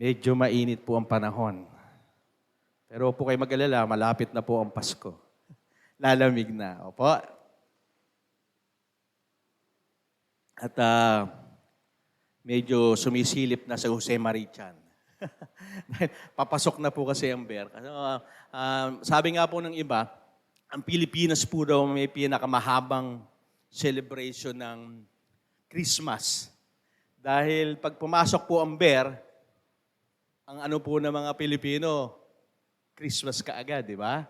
Medyo mainit po ang panahon. Pero po kayo mag-alala, malapit na po ang Pasko. Lalamig na. Opo. At medyo sumisilip na sa Jose Marichan. Papasok na po kasi ang bear. Sabi nga po ng iba, ang Pilipinas po daw may pinakamahabang celebration ng Christmas. Dahil pag pumasok po ang bear, ang ano po ng mga Pilipino, Christmas kaagad, di ba?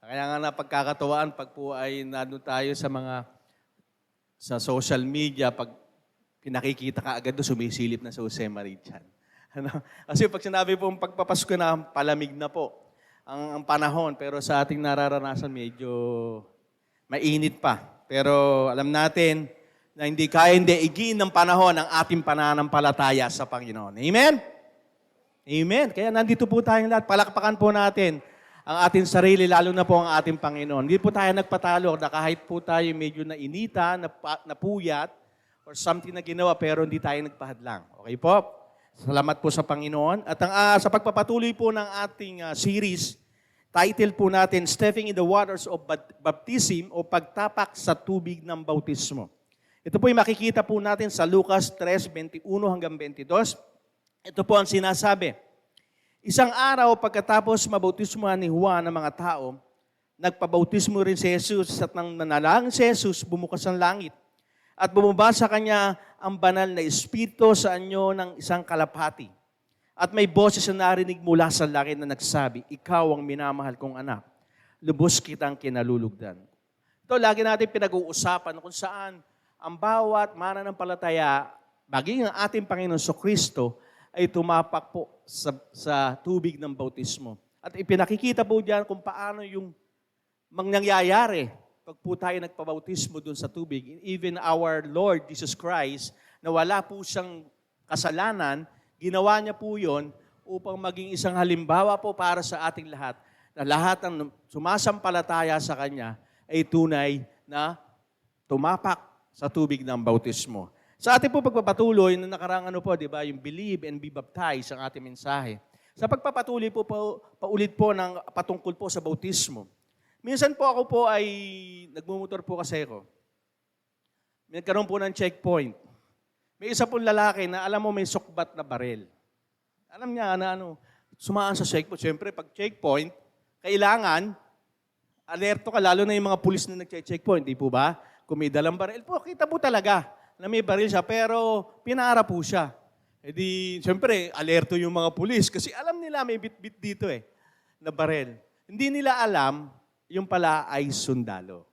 Kaya nga napagkakatuwaan pag po ay nandun tayo sa social media, pag pinakikita ka agad doon, sumisilip na sa Jose Marichan. Ano? Kasi pag sinabi po pagpapasko na, palamig na po ang panahon. Pero sa ating nararanasan, medyo mainit pa. Pero alam natin na hindi igiin ng panahon ang ating pananampalataya sa Panginoon. Amen? Amen. Kaya nandito po tayong lahat. Palakpakan po natin ang ating sarili, lalo na po ang ating Panginoon. Hindi po tayo nagpatalo na kahit po tayo medyo nainita, napuyat, or something na ginawa, pero hindi tayo nagpahadlang. Okay po? Salamat po sa Panginoon. At sa pagpapatuloy po ng ating series, title po natin, Stepping in the Waters of Baptism o Pagtapak sa Tubig ng Bautismo. Ito po yung makikita po natin sa Lucas 3:21 hanggang 22. Ito po ang sinasabi. Isang araw pagkatapos mabautismuhan ni Juan ng mga tao, nagpabautismo rin si Jesus at nang nanalangin si Jesus, bumukas ang langit. At bumaba sa kanya ang banal na Espiritu sa anyo ng isang kalapati. At may boses na narinig mula sa langit na nagsabi, Ikaw ang minamahal kong anak, lubos kitang kinalulugdan. Ito lagi natin pinag-uusapan kung saan ang bawat mananampalataya, maging ang ating Panginoon Kristo, ay tumapak po sa tubig ng bautismo. At ipinakikita po diyan kung paano yung nangyayari pag po tayo nagpabautismo dun sa tubig. Even our Lord Jesus Christ, na wala po siyang kasalanan, ginawa niya po yun upang maging isang halimbawa po para sa ating lahat, na lahat ng sumasampalataya sa Kanya ay tunay na tumapak sa tubig ng bautismo. Sa ating po pagpapatuloy, na nakarang di ba, yung believe and be baptized ang ating mensahe. Sa pagpapatuloy po, paulit po ng patungkol po sa bautismo. Minsan po ako po ay, nagmumotor po kasi ako. Nagkaroon po ng checkpoint. May isa pong lalaki na alam mo may sukbat na barel. Alam niya na sumaan sa checkpoint. Siyempre, pag checkpoint, kailangan, alerto ka, lalo na yung mga pulis na nag-checkpoint, di po ba? Kung may dalang barel po, kita po talaga na may baril siya, pero pinara po siya. E di, siyempre, alerto yung mga pulis kasi alam nila may bit-bit dito na baril. Hindi nila alam, yung pala ay sundalo.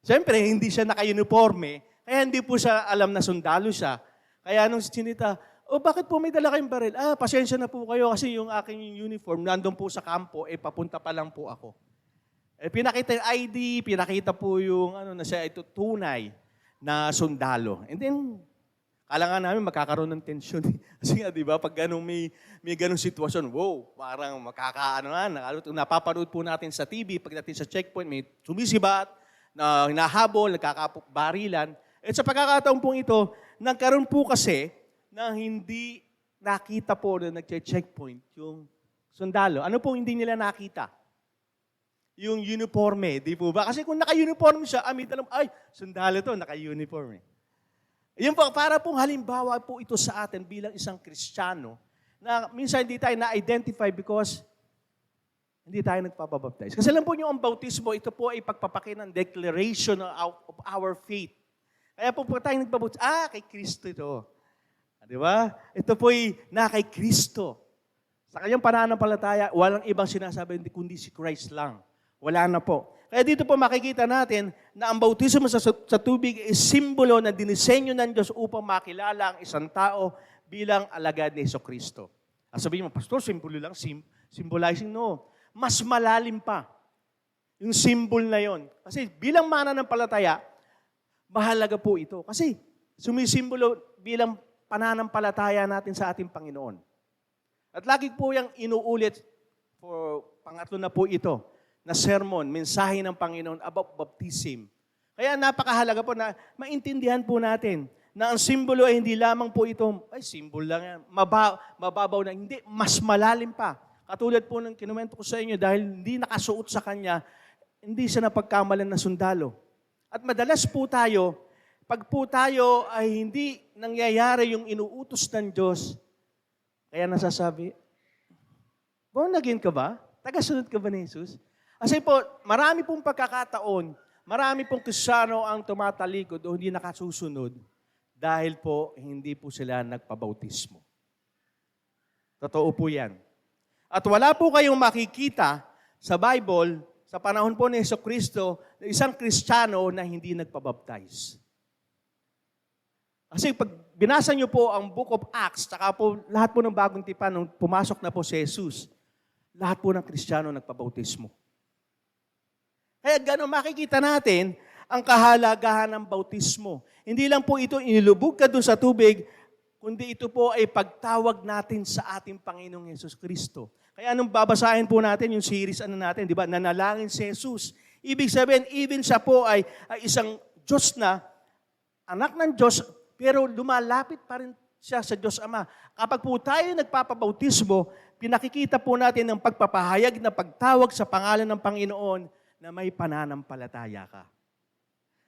Siyempre, hindi siya naka-uniforme, kaya hindi po siya alam na sundalo siya. Kaya nung sinita, bakit po may dala kayong baril? Pasensya na po kayo kasi yung aking uniform, nandun po sa kampo, papunta pa lang po ako. Pinakita yung ID, pinakita po yung na siya ito tunay na sundalo. And then, kala nga namin magkakaroon ng tension. Kasi nga, di ba, pag may ganong sitwasyon, parang napapanood po natin sa TV, pagdating sa checkpoint, may sumisibat, na hinahabol, nagkakabarilan. At sa pagkakataon pong ito, nagkaroon po kasi na hindi nakita po na nag-checkpoint yung sundalo. Ano pong hindi nila nakita? Yung uniforme, di po ba? Kasi kung naka-uniform siya, sundalo to, naka-uniforme. Yun po, para pong halimbawa po ito sa atin bilang isang Kristiyano, na minsan hindi tayo na-identify because hindi tayo nagpapabaptize. Kasi alam po nyo, ang bautismo, ito po ay pagpapaki ng declaration of our faith. Kaya po tayo nagpabaptize, kay Kristo ito. Di ba? Ito po ay kay Kristo. Sa kanyang pananampalataya, walang ibang sinasabi kundi si Christ lang. Wala na po. Kaya dito po makikita natin na ang bautismo sa tubig is simbolo na dinisenyo ng Diyos upang makilala ang isang tao bilang alagad ni Jesucristo. Sabihin mo, Pastor, simbolo lang, symbolizing, no. Mas malalim pa yung symbol na yon. Kasi bilang mananampalataya, mahalaga po ito. Kasi sumisimbolo bilang pananampalataya natin sa ating Panginoon. At lagi po yung inuulit for pangatlo na po ito, na sermon, mensahe ng Panginoon about baptism. Kaya napakahalaga po na maintindihan po natin na ang simbolo ay hindi lamang po ito, ay simbolo lang yan, mababaw na, hindi, mas malalim pa. Katulad po ng kinuwento ko sa inyo, dahil hindi nakasuot sa kanya, hindi siya napagkamalan na sundalo. At madalas po tayo, pag po tayo ay hindi nangyayari yung inuutos ng Diyos, kaya nasasabi, born again ka ba? Tagasunod ka ba ni Jesus? Kasi po, marami pong pagkakataon, marami pong Kristiyano ang tumatalikod o hindi nakasusunod dahil po hindi po sila nagpabautismo. Totoo po yan. At wala po kayong makikita sa Bible, sa panahon po ni Jesucristo, na isang Kristiyano na hindi nagpabaptize. Kasi pag binasa niyo po ang Book of Acts, saka po lahat po ng bagong tipan, nung pumasok na po si Jesus, lahat po ng Kristiyano nagpabautismo. Kaya gano'n makikita natin ang kahalagahan ng bautismo. Hindi lang po ito inilubog ka doon sa tubig, kundi ito po ay pagtawag natin sa ating Panginoong Yesus Kristo. Kaya anong babasahin po natin yung series natin, di ba? Nanalangin si Jesus. Ibig sabihin, even siya po ay isang Diyos na, anak ng Diyos, pero lumalapit pa rin siya sa Diyos Ama. Kapag po tayo nagpapabautismo, pinakikita po natin ang pagpapahayag na pagtawag sa pangalan ng Panginoon na may pananampalataya ka.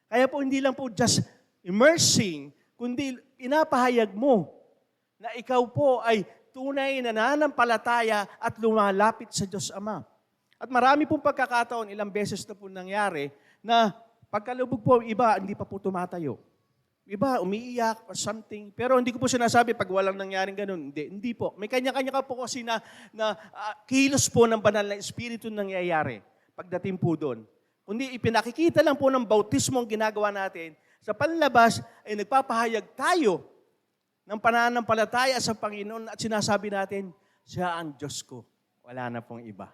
Kaya po hindi lang po just immersing, kundi pinapahayag mo na ikaw po ay tunay na nananampalataya at lumalapit sa Diyos Ama. At marami pong pagkakataon, ilang beses na po nangyari, na pagkalubog po, iba hindi pa po tumatayo. Iba, umiiyak or something. Pero hindi ko po sinasabi pag walang nangyaring ganun. Hindi po. May kanya-kanya ka po kasi na kilos po ng banal na espiritu nangyayari pagdating po doon. Kundi ipinakikita lang po ng bautismo ang ginagawa natin. Sa panlabas ay nagpapahayag tayo ng pananampalataya sa Panginoon at sinasabi natin, siya ang Diyos ko. Wala na pong iba.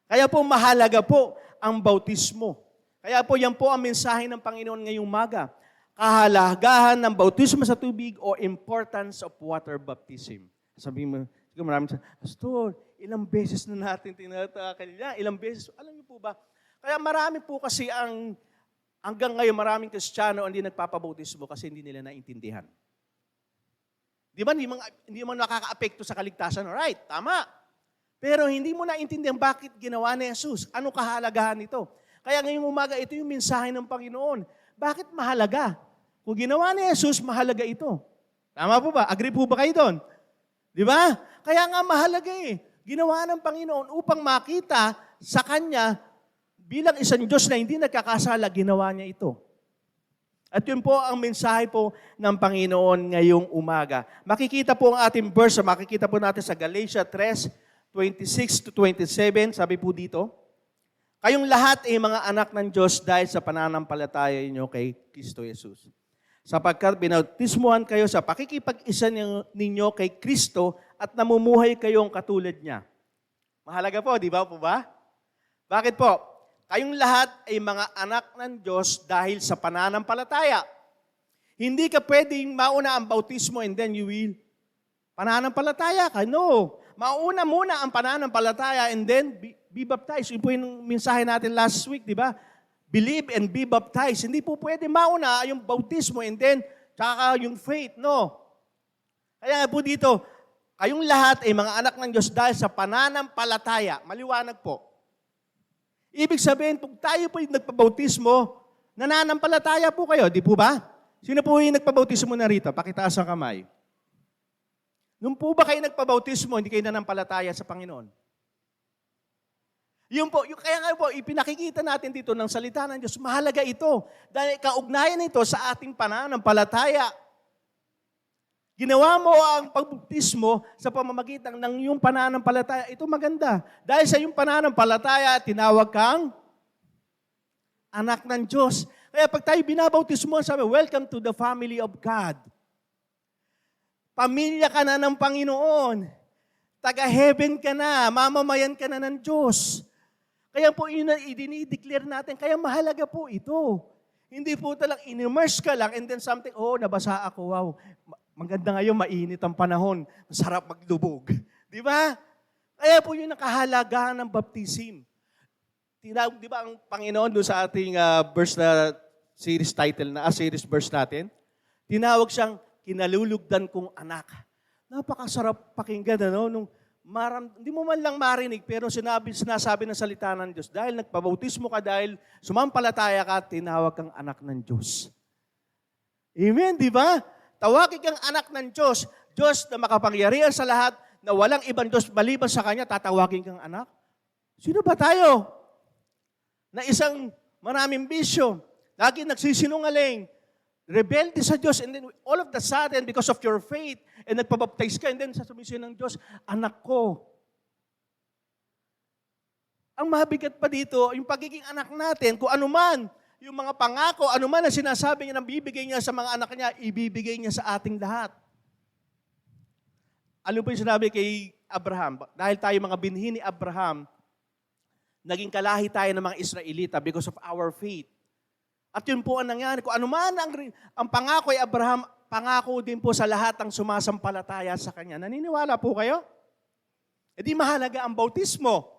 Kaya po mahalaga po ang bautismo. Kaya po yan po ang mensahe ng Panginoon ngayong umaga. Kahalagahan ng bautismo sa tubig o importance of water baptism. Sabi mo, siguro maraming sabi, Pastor, ilang beses na natin tinatakal niya, ilang beses. Alam niyo po ba, kaya marami po kasi hanggang ngayon maraming Kristiyano hindi nagpapabautismo kasi hindi nila naintindihan. Di ba, hindi mo nakaka-apekto sa kaligtasan, right? Tama. Pero hindi mo naintindihan bakit ginawa ni Jesus. Ano kahalagahan nito? Kaya ngayong umaga, ito yung mensahe ng Panginoon. Bakit mahalaga? Kung ginawa ni Jesus, mahalaga ito. Tama po ba? Agree po ba kayo doon? Di ba? Kaya nga mahalaga eh. Ginawa ng Panginoon upang makita sa Kanya bilang isang Diyos na hindi nagkakasala, ginawa niya ito. At yun po ang mensahe po ng Panginoon ngayong umaga. Makikita po ang ating verse, makikita po natin sa Galatia 3:26-27, sabi po dito, kayong lahat ay mga anak ng Diyos dahil sa pananampalataya ninyo kay Kristo Jesus. Sapagkat binautismuhan kayo sa pakikipag-isa ninyo kay Kristo at namumuhay kayong katulad niya. Mahalaga po, di ba po ba? Bakit po? Kayong lahat ay mga anak ng Diyos dahil sa pananampalataya. Hindi ka pwedeng mauna ang bautismo and then you will pananampalataya ka. No. Mauna muna ang pananampalataya and then be baptized. Yun po yung mensahe natin last week, di ba? Believe and be baptized. Hindi po pwede mauna yung bautismo and then tsaka yung faith. No. Kaya po dito, kayong lahat ay mga anak ng Diyos dahil sa pananampalataya. Maliwanag po. Ibig sabihin, kung tayo po yung nagpabautismo, nananampalataya po kayo, di po ba? Sino po yung nagpabautismo na rito? Pakitaas ang kamay. Nung po ba kayo nagpabautismo, hindi kayo nananampalataya sa Panginoon? Kaya nga po, ipinakikita natin dito ng salita ng Diyos, mahalaga ito. Dahil kaugnayan nito sa ating pananampalataya. Ginawa mo ang pagbautismo sa pamamagitan ng iyong pananampalataya. Ito maganda. Dahil sa iyong pananampalataya, tinawag kang anak ng Diyos. Kaya pag tayo binabautismo, sabi, welcome to the family of God. Pamilya ka na ng Panginoon. Taga-heaven ka na. Mamamayan ka na ng Diyos. Kaya po yun na i-declare natin. Kaya mahalaga po ito. Hindi po talagang in-immerse ka lang and then something, nabasa ako, wow. Maganda ngayon, mainit ang panahon. Masarap maglubog. Di ba? Kaya po yun ang kahalagahan ng baptism. Tinawag, di ba, ang Panginoon doon sa ating verse na series title na, series verse natin? Tinawag siyang kinalulugdan kong anak. Napakasarap pakinggan, ano? Hindi mo man lang marinig, pero sinasabi ng salita ng Diyos, dahil nagpabautismo ka, dahil sumampalataya ka, tinawag kang anak ng Diyos. Amen, di ba? Tawagin kang anak ng Diyos, Diyos na makapangyarihan sa lahat, na walang ibang Diyos maliban sa Kanya, tatawagin kang anak. Sino ba tayo? Na isang maraming bisyo, lagi nagsisinungaling, rebelde sa Diyos, and then all of the sudden, because of your faith, and nagpabaptize ka, and then sasabihin ng Diyos, anak ko. Ang mabigat pa dito, yung pagiging anak natin, kung ano man, yung mga pangako, ano man ang sinasabi niya, nang bibigay niya sa mga anak niya, ibibigay niya sa ating lahat. Ano po yung sinabi kay Abraham? Dahil tayo mga binhi ni Abraham, naging kalahi tayo ng mga Israelita because of our faith. At yun po ang nangyari. Kung ano man ang pangako ay Abraham, pangako din po sa lahat ng sumasampalataya sa kanya. Naniniwala po kayo? E di mahalaga ang bautismo.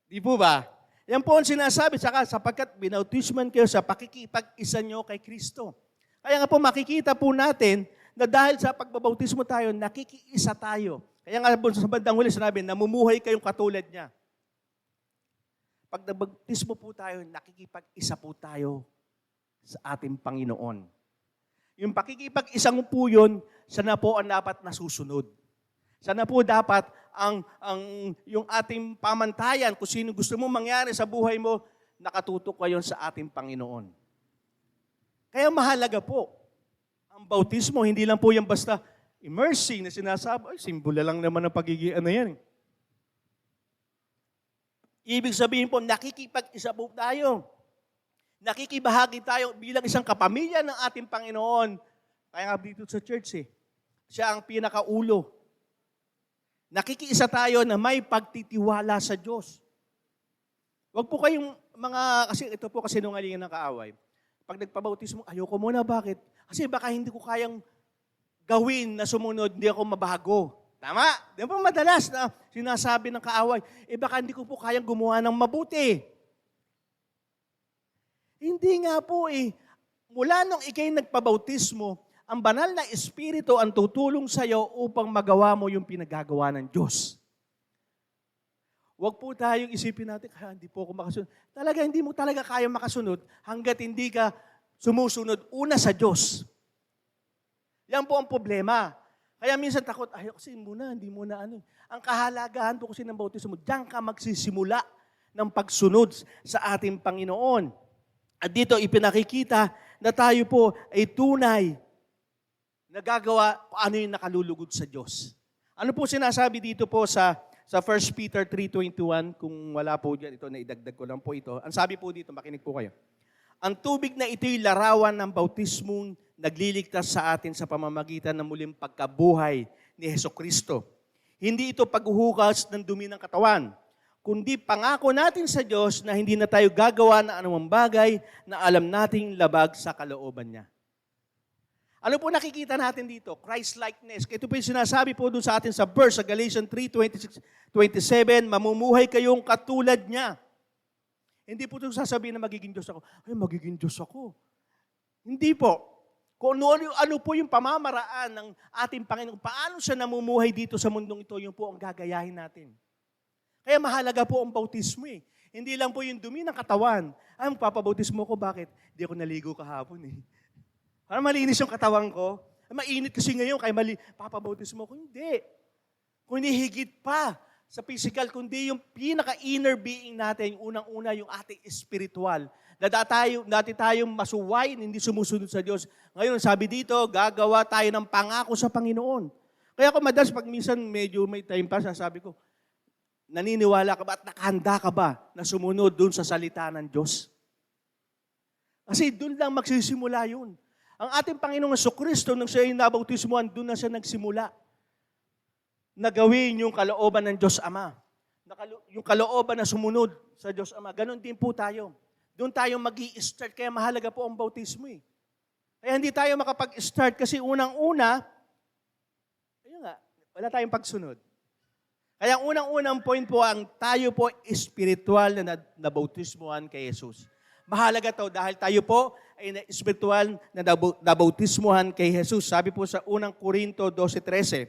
Di po ba? Yan po ang sinasabi, sapagkat binautisman kayo sa pakikipag-isa nyo kay Kristo. Kaya nga po makikita po natin na dahil sa pagbabautismo tayo, nakikiisa tayo. Kaya nga po sa bandang huli sinabi, namumuhay kayong katulad niya. Pag nabautismo po tayo, nakikipag-isa po tayo sa ating Panginoon. Yung pakikipag-isa po yun, sana po ang dapat nasusunod. Sana po dapat yung ating pamantayan, kung sino gusto mo mangyari sa buhay mo, nakatutok kayo sa ating Panginoon. Kaya mahalaga po, ang bautismo, hindi lang po yung basta immersing na sinasabi, simbolo lang naman ng pagiging yan. Ibig sabihin po, nakikipag-isa po tayo. Nakikibahagi tayo bilang isang kapamilya ng ating Panginoon. Kaya nga dito sa church siya ang pinakaulo. Nakikiisa tayo na may pagtitiwala sa Diyos. Huwag po kayong kasi ito po kasi nungalingan ng kaaway. Pag nagpabautismo, ayoko muna, bakit? Kasi baka hindi ko kayang gawin na sumunod, hindi ako mabago. Tama? Di ba madalas na sinasabi ng kaaway, baka hindi ko po kayang gumawa ng mabuti. Hindi nga po Mula nung ikay nagpabautismo, ang banal na Espiritu ang tutulong sa iyo upang magawa mo yung pinagagawa ng Diyos. Huwag po tayong isipin natin, hindi po ako makasunod. Talaga, hindi mo talaga kaya makasunod hanggat hindi ka sumusunod una sa Diyos. Yan po ang problema. Kaya minsan takot, kasi hindi muna. Ang kahalagahan po kasi ng bautismo, diyan ka magsisimula ng pagsunod sa ating Panginoon. At dito ipinakikita na tayo po ay tunay na gagawa paano yung nakalulugod sa Diyos. Ano po sinasabi dito po sa 1 Peter 3:21, kung wala po dyan, ito naidagdag ko lang po ito. Ang sabi po dito, makinig po kayo. Ang tubig na ito'y larawan ng bautismong nagliligtas sa atin sa pamamagitan ng muling pagkabuhay ni Hesukristo. Hindi ito paghuhugas ng dumi ng katawan, kundi pangako natin sa Diyos na hindi na tayo gagawa ng anumang bagay na alam nating labag sa kalooban niya. Ano po nakikita natin dito? Christ-likeness. Ito po yung sinasabi po doon sa atin sa verse, sa Galatians 3:26-27, mamumuhay kayong katulad niya. Hindi po ito sasabihin na magiging Diyos ako. Magiging Diyos ako. Hindi po. Kung ano po yung pamamaraan ng ating Panginoon, paano siya namumuhay dito sa mundong ito, yun po ang gagayahin natin. Kaya mahalaga po ang bautismo Hindi lang po yung dumi ng katawan. Magpapabautismo ko, bakit? Hindi ako naligo kahapon Para malinis yung katawan ko. Mainit kasi ngayon, kaya papabautismo ko. Hindi. Kundi higit pa sa physical, kundi yung pinaka-inner being natin, yung unang-una, yung ating spiritual. Dati tayong masuwain, hindi sumusunod sa Diyos. Ngayon, sabi dito, gagawa tayo ng pangako sa Panginoon. Kaya ako madalas, pag minsan medyo may time pa, sasabi ko, naniniwala ka ba at nakahanda ka ba na sumunod dun sa salita ng Diyos? Kasi dun lang magsisimula yun. Ang ating Panginoong Jesucristo, nung siya yung nabautismuhan, doon na siya nagsimula. Na gawin yung kalooban ng Diyos Ama. Yung kalooban na sumunod sa Diyos Ama. Ganon din po tayo. Doon tayo mag-i-start. Kaya mahalaga po ang bautismo Kaya hindi tayo makapag-start kasi unang-una, wala tayong pagsunod. Kaya ang unang-unang point po, ang tayo po espiritual na nabautismuhan kay Jesus. Mahalaga to dahil tayo po ay espiritual na nabautismuhan kay Jesus. Sabi po sa 1 Corinto 12:13,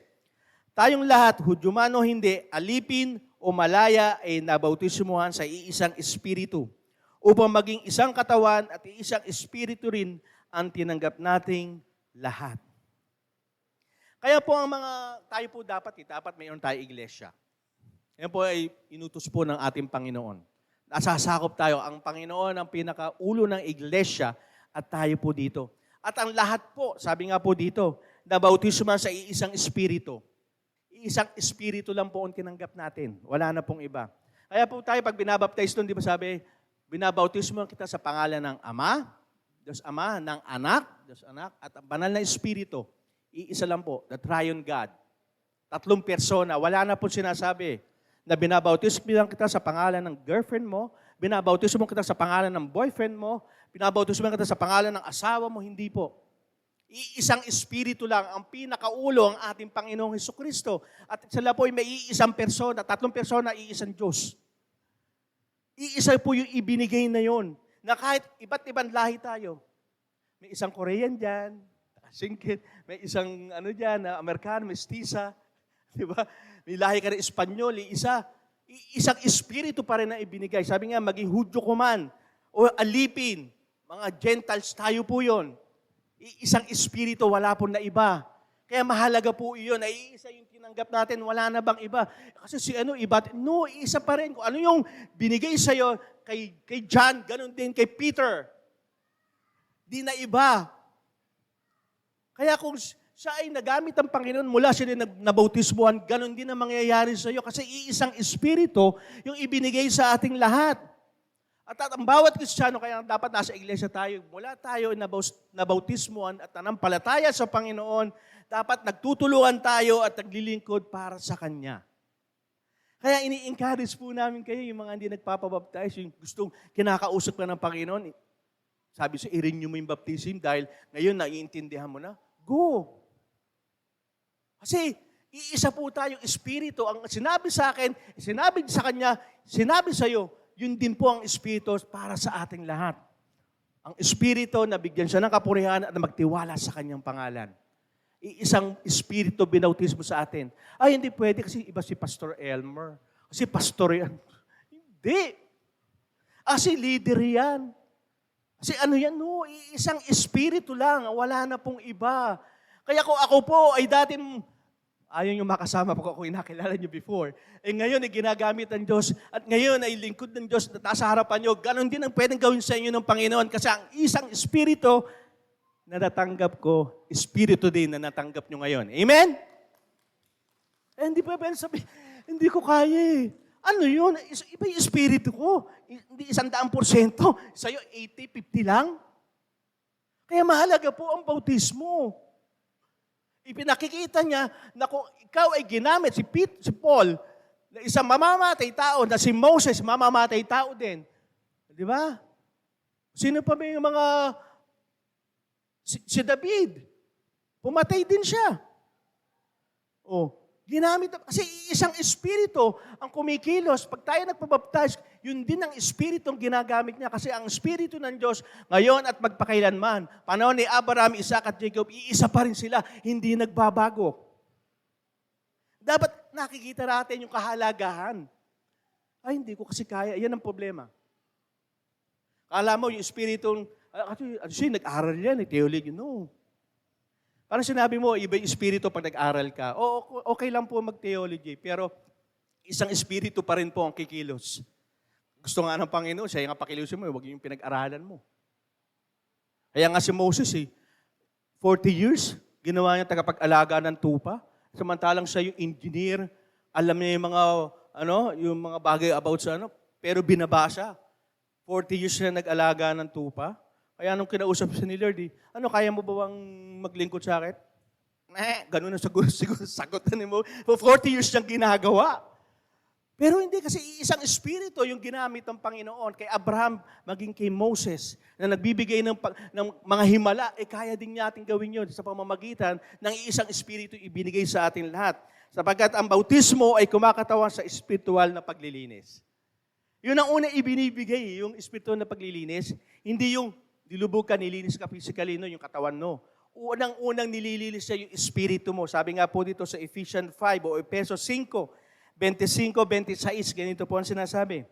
tayong lahat, Hudyo man o hindi, alipin o malaya ay nabautismuhan sa iisang espiritu upang maging isang katawan at iisang espiritu rin ang tinanggap nating lahat. Kaya po tayo po dapat mayroon tayo iglesia. Yan po ay inutos po ng ating Panginoon. Nasasakop tayo. Ang Panginoon ang pinakaulo ng iglesia at tayo po dito. At ang lahat po, sabi nga po dito, nabautismo sa iisang espiritu. Iisang espiritu lang po ang tinanggap natin. Wala na pong iba. Kaya po tayo, pag binabaptize doon, di ba sabi, binabautismo kita sa pangalan ng Ama, Diyos Ama, ng Anak, Diyos Anak, at ang banal na espiritu. Iisa lang po, the triune God. 3 persona, wala na po sinasabi na binabautismo lang kita sa pangalan ng girlfriend mo, binabautismo kita sa pangalan ng boyfriend mo, binabautismo kita sa pangalan ng asawa mo, hindi po. Iisang espiritu lang ang pinakaulo ang ating Panginoong Hesukristo. At sila po ay may iisang persona, 3 persona, iisang Diyos. Iisa po yung ibinigay na yon, na kahit iba't ibang lahi tayo. May isang Korean dyan, singkit, may isang dyan, Amerikano, mestiza, di ba? May lahi ka na Espanyol, isang espiritu pa rin na ibinigay. Sabi nga, maging Hudyo ko man, o alipin, mga Gentiles, tayo po yon. Isang espiritu, wala po na iba. Kaya mahalaga po iyon, ay isa yung tinanggap natin, wala na bang iba? Kasi iba, no, isa pa rin. Kung ano yung binigay sa'yo kay John, ganun din kay Peter. Di na iba. Kaya kung siya ay nagamit ng Panginoon mula siya din nabautismuhan, ganun din ang mangyayari sa iyo kasi iisang espiritu yung ibinigay sa ating lahat. At ang bawat Kristiyano, kaya dapat nasa iglesia tayo, mula tayo nabautismuhan at nanampalataya sa Panginoon, dapat nagtutulungan tayo at naglilingkod para sa Kanya. Kaya ini-encourage po namin kayo, yung mga hindi nagpapabaptize, yung gustong kinakausap ka ng Panginoon, sabi siya, i-renew mo yung baptism dahil ngayon naiintindihan mo na, go! Kasi iisa po tayong espiritu. Ang sinabi sa akin, sinabi sa kanya, sinabi sa iyo, yun din po ang espiritu para sa ating lahat. Ang espiritu na bigyan siya ng kapurihan at magtiwala sa kanyang pangalan. Iisang espiritu binautismo sa atin. Ay, hindi pwede kasi iba si Pastor Elmer. Kasi pastor yan. Hindi. Kasi leader yan. Kasi yan, no, isang espiritu lang. Wala na pong iba. Kaya kung ako po ay dating, ayaw yung makasama po ako inakilala niyo before. Ngayon ay ginagamit ng Diyos at ngayon ay lingkod ng Diyos na nasa harapan niyo. Ganon din ang pwedeng gawin sa inyo ng Panginoon kasi ang isang espiritu na natanggap ko, espiritu din na natanggap niyo ngayon. Amen? Hindi pa pwede sabihin, hindi ko kaya eh. Ano yun? Iba yung espiritu ko. Hindi 100%. Sa'yo, 80-50 lang. Kaya mahalaga po ang bautismo. Ipinakikita niya na kung ikaw ay ginamit, si Paul, na isang mamamatay tao, na si Moses, mamamatay tao din. Di ba? Sino pa ba yung mga... Si David, pumatay din siya. Ginamit, kasi isang espiritu ang kumikilos. Pag tayo nagpabaptize, yun din ang espiritong ginagamit niya. Kasi ang espiritu ng Diyos, ngayon at magpakailanman, panahon ni Abraham, Isaac at Jacob, iisa pa rin sila, hindi nagbabago. Dapat nakikita natin yung kahalagahan. Ay, hindi ko kasi kaya. Yan ang problema. Kala mo yung espiritong, kasi nag-aral yan, theology. No. Parang sinabi mo, iba yung espiritu pag nag-aral ka. Okay lang po mag-theology, pero isang espiritu pa rin po ang kikilos. Gusto nga ng Panginoon, siya yung pakilusin mo, huwag yung pinag-aralan mo. Kaya nga si Moses, 40 years, ginawa niya tagapag-alaga ng tupa. Samantalang siya yung engineer, alam niya yung mga bagay about sa pero binabasa. 40 years na nag-alaga ng tupa. Kaya nung kinausap siya ni Lord, kaya mo ba bang maglingkod sa akin? Ganun ang sagot ni mo. For 40 years siyang ginagawa. Pero hindi kasi isang espiritu yung ginamit ng Panginoon kay Abraham, maging kay Moses, na nagbibigay ng mga himala, kaya din natin gawin yun sa pamamagitan ng isang espiritu ibinigay sa atin lahat. Sapagkat ang bautismo ay kumakatawan sa espiritual na paglilinis. Yun ang una ibinibigay, yung espiritu na paglilinis. Hindi yung dilubog ka, nilinis ka physically, no, yung katawan mo. Unang-unang nililinis siya yung espiritu mo. Sabi nga po dito sa Ephesians 5 o Efesos 5, 25-26, ganito po ang sinasabi.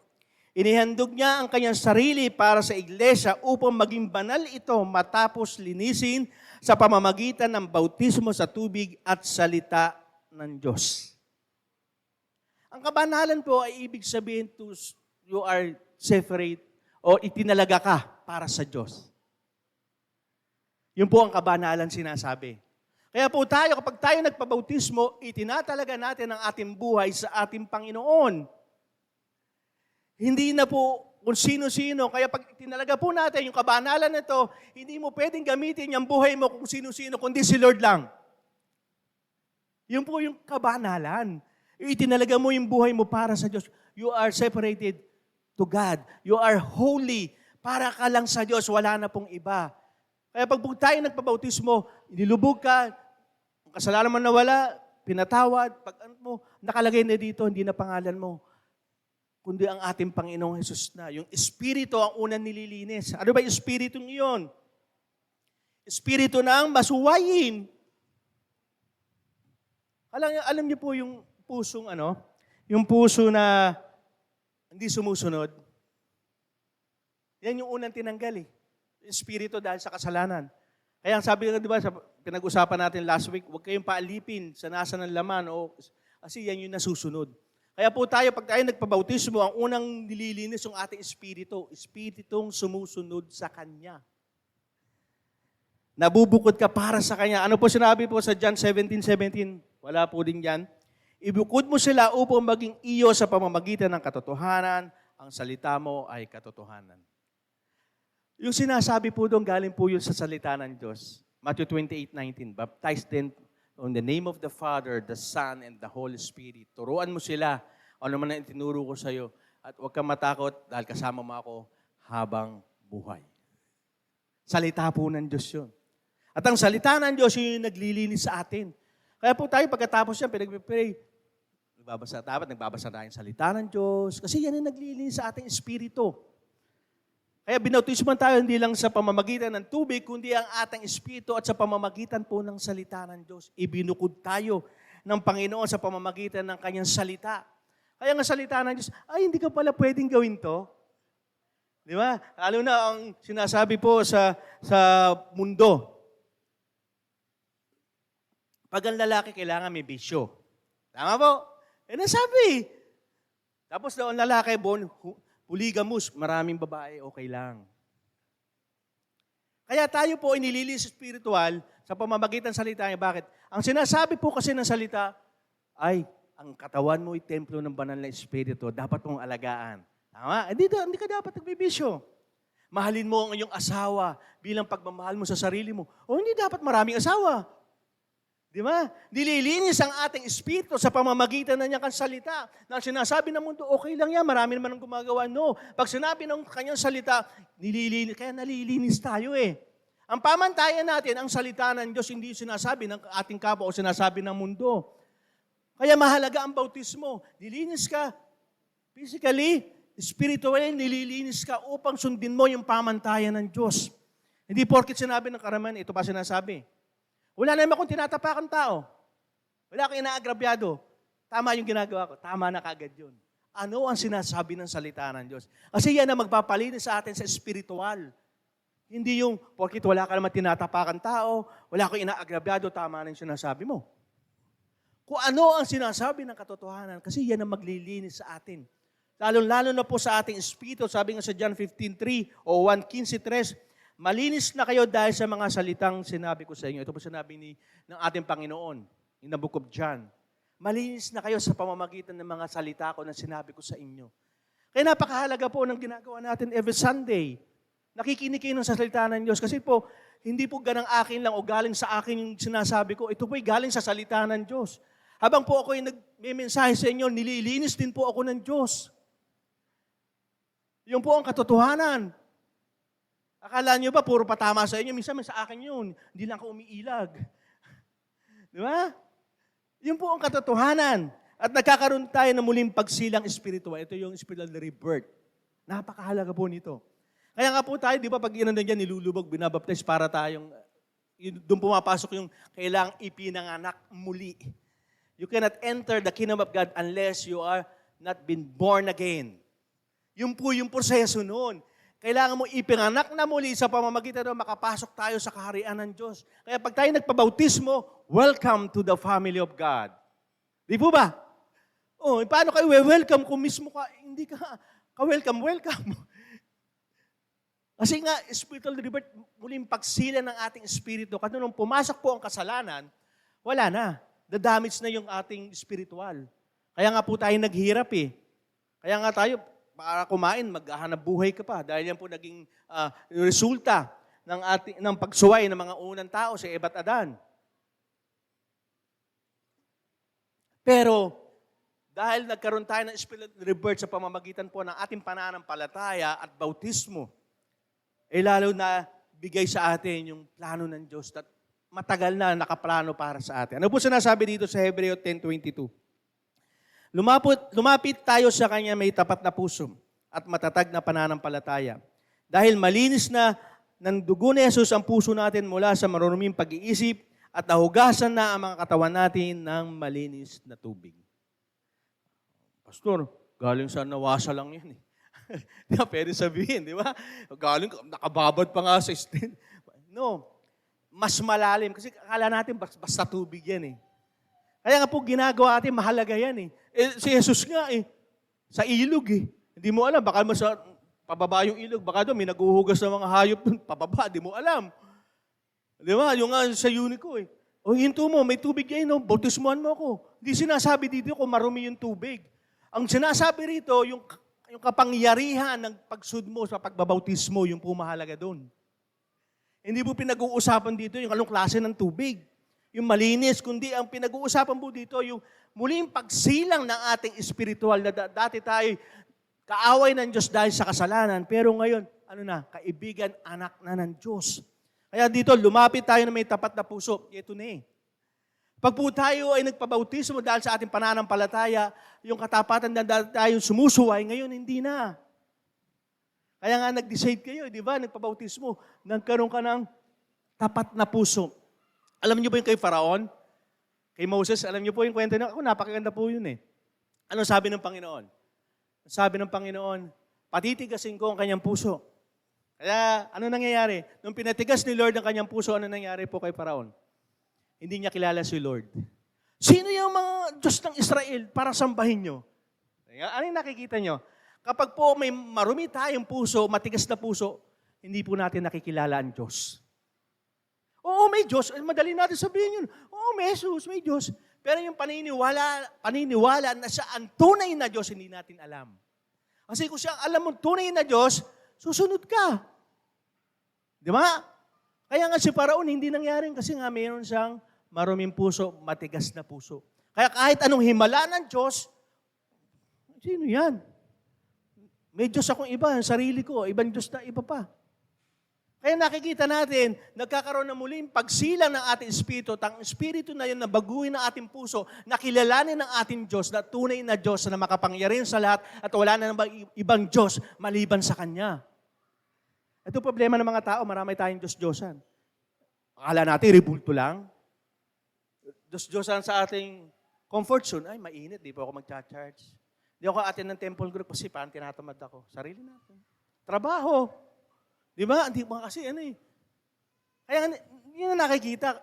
Inihandog niya ang kanyang sarili para sa iglesia upang maging banal ito matapos linisin sa pamamagitan ng bautismo sa tubig at salita ng Diyos. Ang kabanalan po ay ibig sabihin you are separate o itinalaga ka para sa Diyos. Yun po ang kabanalan sinasabi. Kaya po tayo, kapag tayo nagpabautismo, itinatalaga natin ang ating buhay sa ating Panginoon. Hindi na po kung sino-sino. Kaya pag tinalaga po natin yung kabanalan na ito, hindi mo pwedeng gamitin yung buhay mo kung sino-sino, kundi si Lord lang. Yun po yung kabanalan. Itinalaga mo yung buhay mo para sa Diyos. You are separated to God. You are holy. Para ka lang sa Diyos, wala na pong iba. Kaya pag tayo nagpabautismo, inilubog ka, ang kasalanan mo nawala, pinatawad, pag nakalagay na dito, hindi na pangalan mo, kundi ang ating Panginoong Hesus na. Yung Espiritu ang unang nililinis. Ano ba yung Espiritu iyon? Espiritu ng masuwayin. Alam niyo po yung pusong yung puso na hindi sumusunod. Yan yung unang tinanggal eh. Espiritu dahil sa kasalanan. Kaya sabi nga, di ba, pinag-usapan natin last week, huwag kayong paalipin sa nasa ng laman kasi yan yung nasusunod. Kaya po tayo, pag tayo nagpabautismo, ang unang nililinis yung ating espiritu, espiritong sumusunod sa Kanya. Nabubukod ka para sa Kanya. Ano po sinabi po sa John 17:17? Wala po din yan. Ibukod mo sila upang maging iyo sa pamamagitan ng katotohanan, ang salita mo ay katotohanan. Yung sinasabi po doon, galing po yun sa salita ng Diyos. Matthew 28:19, baptize them in the name of the Father, the Son, and the Holy Spirit. Turuan mo sila, ano man ang itinuro ko sa iyo, at huwag kang matakot dahil kasama mo ako habang buhay. Salita po ng Diyos yun. At ang salita ng Diyos yung naglilinis sa atin. Kaya po tayo pagkatapos yan, pinag-pray, nagbabasa tayo ng salita ng Diyos, kasi yan ang naglilinis sa ating espiritu. Kaya binautismo tayo hindi lang sa pamamagitan ng tubig, kundi ang ating espiritu at sa pamamagitan po ng salita ng Diyos. Ibinukod tayo ng Panginoon sa pamamagitan ng Kanyang salita. Kaya ang salita ng Diyos, hindi ka pala pwedeng gawin to. Di ba? Lalo na ang sinasabi po sa mundo. Pag ang lalaki kailangan may bisyo. Tama po? Nasabi. Tapos daw ang lalaki, polygamous, maraming babae, okay lang. Kaya tayo po inililis spiritual sa pamamagitan ng salita niya. Bakit? Ang sinasabi po kasi ng salita ay ang katawan mo ay templo ng banal na espiritu, dapat mong alagaan. Tama? Hindi ka dapat nagbibisyo. Mahalin mo ang iyong asawa bilang pagmamahal mo sa sarili mo. O hindi dapat maraming asawa. Di ba? Nililinis ang ating espiritu sa pamamagitan ng kanyang salita. Na sinasabi ng mundo, okay lang yan, marami naman ang gumagawa. No. Pag sinabi ng kanyang salita, nililinis, kaya nalilinis tayo eh. Ang pamantayan natin, ang salita ng Diyos, hindi sinasabi ng ating kapwa o sinasabi ng mundo. Kaya mahalaga ang bautismo. Nilinis ka physically, spiritually, nililinis ka upang sundin mo yung pamantayan ng Diyos. Hindi porket sinabi ng karamihan, ito pa sinasabi. Wala naman akong tinatapakan tao. Wala akong inaagrabyado. Tama yung ginagawa ko. Tama na kagad yun. Ano ang sinasabi ng salita ng Diyos? Kasi yan ang magpapalinis sa atin sa espiritual. Hindi yung, porkit wala ka naman tinatapakan tao, wala akong inaagrabyado, tama na yung sinasabi mo. Kung ano ang sinasabi ng katotohanan, kasi yan ang maglilinis sa atin. Lalo na po sa ating espiritu, sabi nga sa John 15:3 o 1:15:3, malinis na kayo dahil sa mga salitang sinabi ko sa inyo. Ito po sinabi ng ating Panginoon, in the book of John. Malinis na kayo sa pamamagitan ng mga salita ko na sinabi ko sa inyo. Kaya napakahalaga po ng ginagawa natin every Sunday. Nakikinig kayo ng salita ng Diyos. Kasi po, hindi po ganang akin lang o galing sa akin yung sinasabi ko. Ito po'y galing sa salita ng Diyos. Habang po ako'y nagme-mensahe sa inyo, nililinis din po ako ng Diyos. Yung po ang katotohanan. Akala nyo ba, puro patama sa inyo? Minsan sa akin yun. Hindi lang ako umiilag. Di ba? Yun po ang katotohanan. At nagkakaroon tayo ng muling pagsilang espiritual. Ito yung spiritual rebirth. Napakahalaga po nito. Kaya nga po tayo, di ba, pag inandan dyan, nilulubog, binabaptize para tayong, doon pumapasok yung kailangang ipinanganak muli. You cannot enter the kingdom of God unless you are not been born again. Yun po yung proseso noon. Kailangan mo ipinganak na muli sa pamamagitan na makapasok tayo sa kaharian ng Diyos. Kaya pag tayo nagpabautismo, welcome to the family of God. Di po ba? Oh, paano kayo welcome kung mismo ka, hindi ka welcome. Kasi nga, spiritual rebirth, muling pagsila ng ating espiritu. Kasi nung pumasok po ang kasalanan, wala na. The-damage na yung ating spiritual. Kaya nga po tayo naghirap eh. Kaya nga tayo, para kumain, maghahanap buhay ka pa. Dahil yan po naging resulta ng pagsuway ng mga unang tao sa Eva at Adan. Pero, dahil nagkaroon tayo ng spiritual rebirth sa pamamagitan po ng ating pananampalataya at bautismo, lalo na bigay sa atin yung plano ng Diyos at matagal na nakaplano para sa atin. Ano po sinasabi dito sa Hebreo 10:22? Lumapit tayo sa Kanya may tapat na puso at matatag na pananampalataya. Dahil malinis na ng dugo ni Jesus ang puso natin mula sa maruruming pag-iisip at nahugasan na ang mga katawan natin ng malinis na tubig. Pastor, galing sa nawasa lang yan eh. Di ba, pwede sabihin, di ba? Galing, nakababad pa nga sa stain. No, mas malalim. Kasi akala natin basta tubig yan eh. Kaya nga po ginagawa natin, mahalaga yan eh. Si Jesus nga eh, sa ilog eh. Hindi mo alam, baka sa pababa yung ilog, baka doon may naguhugas ng mga hayop doon, pababa, di mo alam. Di ba? Yung nga sa Unico eh. O hinto mo, may tubig yan, no? Bautismuhan mo ako. Hindi sinasabi dito kung marumi yung tubig. Ang sinasabi rito, yung kapangyarihan ng pagsud mo sa pagbabautismo, yung pumahalaga doon. Hindi po pinag-uusapan dito yung anong klase ng tubig. Yung malinis, kundi ang pinag-uusapan po dito, yung muling pagsilang ng ating espiritual na dati tayo kaaway ng Diyos dahil sa kasalanan, pero ngayon, kaibigan, anak na ng Diyos. Kaya dito, lumapit tayo na may tapat na puso. Ito na eh. Pag po tayo ay nagpabautismo dahil sa ating pananampalataya, yung katapatan na tayo sumusuway, ngayon hindi na. Kaya nga nag-decide kayo, di ba? Nagpabautismo, nagkaroon ka ng tapat na puso. Alam niyo po yung kay Faraon? Kay Moses, alam niyo po yung kwento niya? Ako, napakaganda po yun eh. Ano sabi ng Panginoon? Sabi ng Panginoon, patitigasin ko ang kanyang puso. Kaya, ano nangyayari? Nung pinatigas ni Lord ang kanyang puso, ano nangyayari po kay Faraon? Hindi niya kilala si Lord. Sino yung mga Diyos ng Israel para sambahin nyo? Ano yung nakikita nyo? Kapag po may marumi tayong puso, matigas na puso, hindi po natin nakikilala ang Diyos. Oo, may Diyos. Madali natin sabihin yun. Oo, may Jesus, may Diyos. Pero yung paniniwala na siya ang tunay na Diyos, hindi natin alam. Kasi kung siya alam mo tunay na Diyos, susunod ka. Di ba? Kaya nga si Faraon, hindi nangyari kasi nga mayroon siyang maruming puso, matigas na puso. Kaya kahit anong himala ng Diyos, sino yan? May Diyos akong iba, sarili ko, ibang Diyos na iba pa. Kaya nakikita natin, nagkakaroon na muling pagsilang ng ating espiritu, at ang espiritu na yun na baguhin ng ating puso, nakilalanin ng ating Diyos na tunay na Diyos na makapangyarihan sa lahat at wala na ibang Diyos maliban sa Kanya. Ito problema ng mga tao, marami tayong Diyos-Diyosan. Akala natin, rebulto lang. Diyos-Diyosan sa ating comfort zone, ay mainit, di pa ako mag-charge. Di ako atin ng temple group kasi parang tinatamad ako. Sarili natin. Trabaho. Di ba? Hindi ba kasi ano eh. Kaya yun ang nakikita.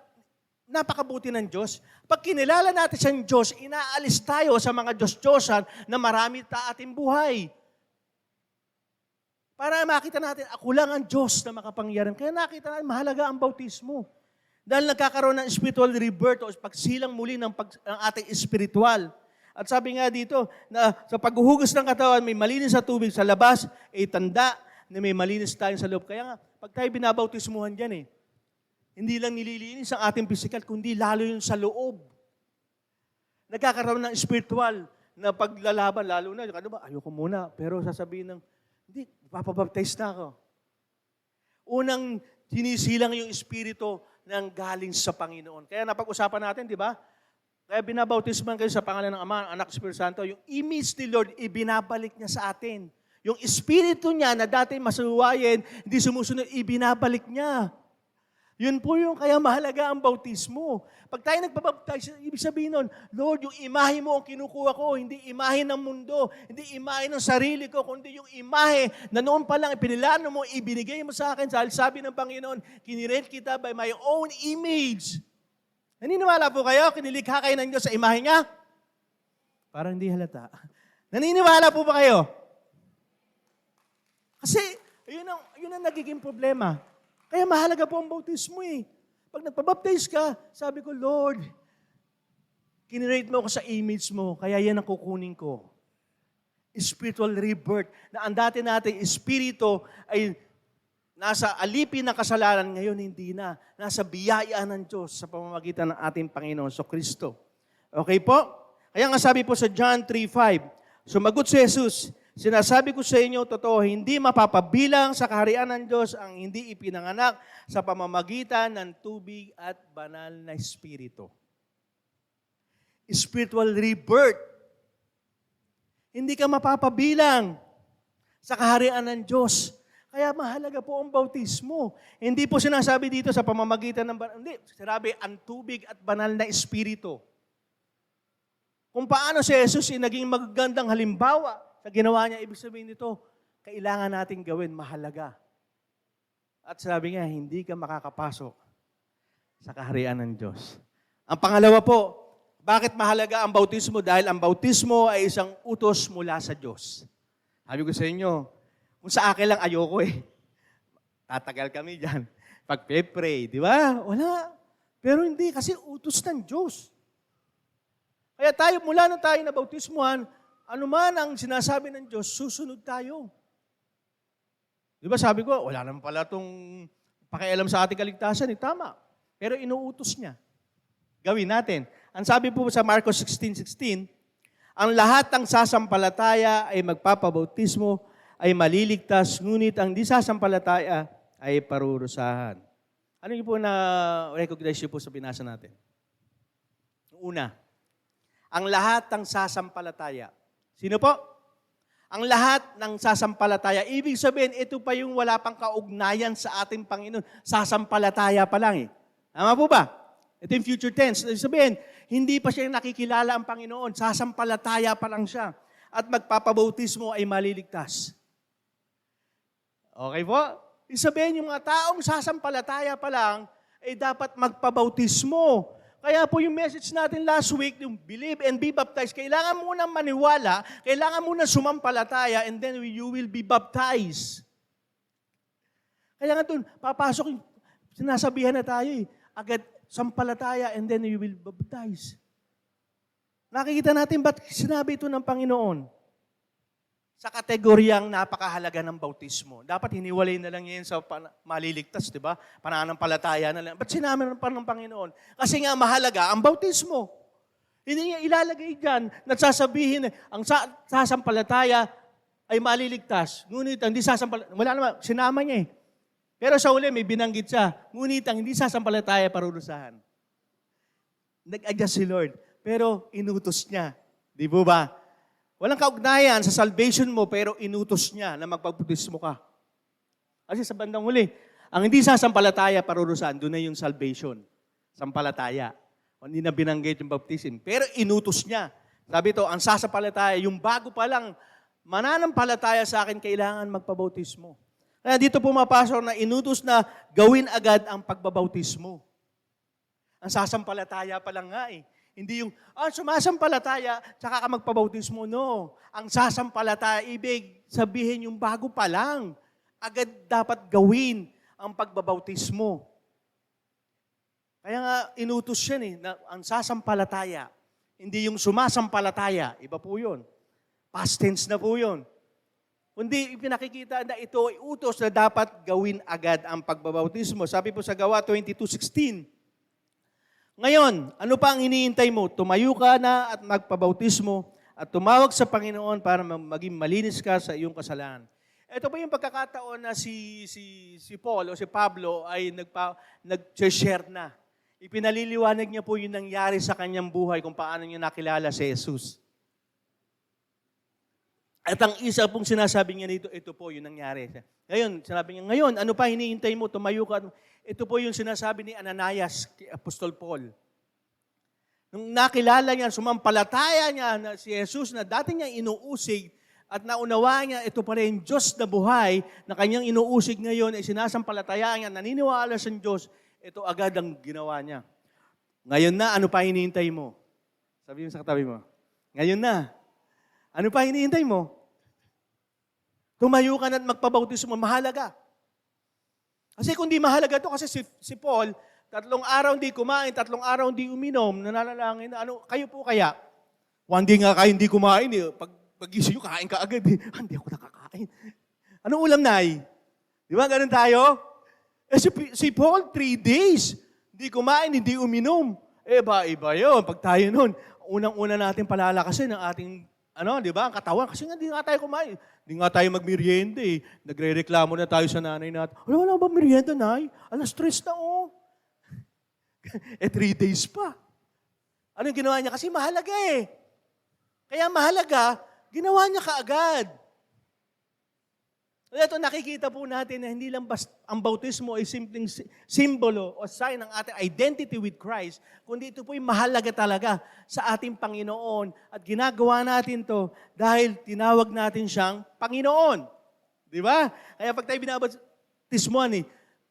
Napakabuti ng Diyos. Pag kinilala natin siyang Diyos, inaalis tayo sa mga Diyos-Diyosan na marami ating buhay. Para makita natin, ako lang ang Diyos na makapangyarihan. Kaya nakita natin, mahalaga ang bautismo. Dahil nagkakaroon ng spiritual rebirth o pagsilang muli ng ating spiritual. At sabi nga dito, na sa paghuhugas ng katawan, may malinis sa tubig sa labas, tanda na may malinis tayo sa loob. Kaya nga, pag tayo binabautismuhan dyan hindi lang nililinis ang ating physical, kundi lalo yun sa loob. Nagkakaroon ng spiritual na paglalaban, lalo na, ayoko muna, pero sasabihin ng, hindi, papabaptize na ako. Unang sinisilang yung espiritu ng galing sa Panginoon. Kaya napag-usapan natin, di ba? Kaya binabautisman kayo sa pangalan ng Ama, Anak, Espiritu Santo. Yung image ni Lord, ibinabalik niya sa atin. Yung espiritu niya na dati masuwayin, hindi sumusunod, ibinabalik niya. Yun po yung kaya mahalaga ang bautismo. Pag tayo nagpabaptize, ibig sabihin nun, Lord, yung imahe mo ang kinukuha ko, hindi imahe ng mundo, hindi imahe ng sarili ko, kundi yung imahe na noon pa lang ipinilano mo, ibinigay mo sa akin. Dahil sabi ng Panginoon, kinirent kita by my own image. Naniniwala po kayo, kinilikha kayo ng Diyos sa imahe niya? Parang hindi halata. Naniniwala po ba kayo? Kasi, yun ang nagiging problema. Kaya mahalaga po ang bautismo eh. Pag nagpabaptize ka, sabi ko, Lord, kinirate mo ako sa image mo, kaya yan ang kukunin ko. Spiritual rebirth. Na ang dati nating espiritu ay nasa alipin ng kasalanan, ngayon hindi na. Nasa biyaya ng Diyos sa pamamagitan ng ating Panginoon so Kristo. Okay po? Kaya nga sabi po sa John 3:5, sumagot si Jesus, sinasabi ko sa inyo, totoo, hindi mapapabilang sa kaharian ng Diyos ang hindi ipinanganak sa pamamagitan ng tubig at banal na espiritu. Spiritual rebirth. Hindi ka mapapabilang sa kaharian ng Diyos. Kaya mahalaga po ang bautismo. Hindi po sinasabi dito sa pamamagitan ng hindi, sinabi ang tubig at banal na espiritu. Kung paano si Jesus naging magagandang halimbawa sa ginawa niya, ibig sabihin nito, kailangan natin gawin mahalaga. At sabi niya, hindi ka makakapasok sa kaharian ng Diyos. Ang pangalawa po, bakit mahalaga ang bautismo? Dahil ang bautismo ay isang utos mula sa Diyos. Sabi ko sa inyo, kung sa akin lang ayoko eh. Tatagal kami dyan. Pag-pray, di ba? Wala. Pero hindi, kasi utos ng Diyos. Kaya tayo, mula na tayo na bautismuhan, ano man ang sinasabi ng Diyos, susunod tayo. Di ba sabi ko, wala naman pala itong pakialam sa ating kaligtasan. Tama. Pero inuutos niya. Gawin natin. Ang sabi po sa Marcos 16:16, ang lahat ng sasampalataya ay magpapabautismo ay maliligtas, ngunit ang di sasampalataya ay parurusahan. Ano yung po na recognize po sa binasa natin? Una, ang lahat ng sasampalataya. Sino po? Ang lahat ng sasampalataya. Ibig sabihin, ito pa yung wala pang kaugnayan sa ating Panginoon. Sasampalataya pa lang eh. Tama po ba? Ito yung future tense. Ibig sabihin, hindi pa siya nakikilala ang Panginoon. Sasampalataya pa lang siya. At magpapabautismo ay maliligtas. Okay po? Ibig sabihin, yung mga taong sasampalataya pa lang, ay dapat magpabautismo. Kaya po yung message natin last week, yung believe and be baptized, kailangan muna maniwala, kailangan muna sumampalataya, and then you will be baptized. Kaya nga doon, papasok yung, sinasabihan na tayo eh, agad sampalataya, and then you will be baptized. Nakikita natin ba't sinabi ito ng Panginoon? Sa kategoryang napakahalaga ng bautismo. Dapat hiniwalay na lang yan sa maliligtas, di ba? Pananampalataya na lang. Ba't sinabi pa ng Panginoon? Kasi nga mahalaga ang bautismo. Hindi niya ilalagay dyan, nagsasabihin, ang sasampalataya ay maliligtas. Ngunit ang hindi sasampalataya, wala naman, sinama niya eh. Pero sa uli, may binanggit siya, ngunit ang hindi sasampalataya parurusahan. Nag-adjust si Lord, pero inutos niya. Di po ba? Walang kaugnayan sa salvation mo, pero inutos niya na magpabautismo ka. Kasi sa bandang huli, ang hindi sasampalataya parurusahan, doon na yung salvation. Sampalataya. Hindi na binanggit yung baptism. Pero inutos niya. Sabi ito, ang sasampalataya, yung bago pa lang, mananampalataya sa akin, kailangan magpabautismo. Kaya dito pumapasok na inutos na gawin agad ang pagbabautismo. Ang sasampalataya pa lang nga eh. Hindi yung, sumasampalataya, tsaka ka magpabautismo. No. Ang sasampalataya, ibig sabihin yung bago pa lang. Agad dapat gawin ang pagbabautismo. Kaya nga, inutos yan eh, na ang sasampalataya. Hindi yung sumasampalataya. Iba po yun. Past tense na po yun. Kundi pinakikita na ito ay utos na dapat gawin agad ang pagbabautismo. Sabi po sa Gawa 22:16, ngayon, ano pa ang hinihintay mo? Tumayo ka na at magpabautismo at tumawag sa Panginoon para maging malinis ka sa iyong kasalanan. Ito pa yung pagkakataon na si Paul o si Pablo ay nag-share na. Ipinaliliwanag niya po yung nangyari sa kanyang buhay kung paano niya nakilala si Jesus. At ang isa pong sinasabi niya dito, ito po yung nangyari. Ngayon, sinabi niya, ngayon, ano pa hinihintay mo? Tumayo ka. Ito po yung sinasabi ni Ananias, kay Apostol Paul. Nung nakilala niya, sumampalataya niya na si Jesus na dati niya inuusig at naunawa niya, ito pa rin Diyos na buhay na kanyang inuusig ngayon ay sinasampalataya niya, naniniwala sa Diyos, ito agad ang ginawa niya. Ngayon na, ano pa hinihintay mo? Sabi mo sa katabi mo, ngayon na, ano pa hinihintay mo? Tumayo ka na at magpabautismo, mahalaga. Kasi kung di mahalaga to kasi si Paul, 3 araw hindi kumain, 3 araw hindi uminom, nananalangin, ano, kayo po kaya? One day nga kayo hindi kumain, eh. Pag-gising nyo, kain ka agad. Eh. Hindi ako nakakain. Anong ulam, Nay? Di ba, ganun tayo? Eh, si Paul, 3 days, hindi kumain, hindi uminom. Eh, iba yun. Pag tayo nun, unang-una natin palalakasin ang ating, di ba, ang katawan. Kasi nga, hindi nga tayo kumain. Hindi nga tayo magmerienda eh. Nagre-reklamo na tayo sa nanay natin. Wala ba merienda, Nay? 3:00 na, oh. 3 days pa. Anong ginawa niya? Kasi mahalaga eh. Kaya mahalaga, ginawa niya kaagad. Ito nakikita po natin na hindi lang ang bautismo ay simpleng simbolo o sign ng ating identity with Christ, kundi ito po ay mahalaga talaga sa ating Panginoon. At ginagawa natin to dahil tinawag natin siyang Panginoon. Di ba? Kaya pag tayo binabautismoan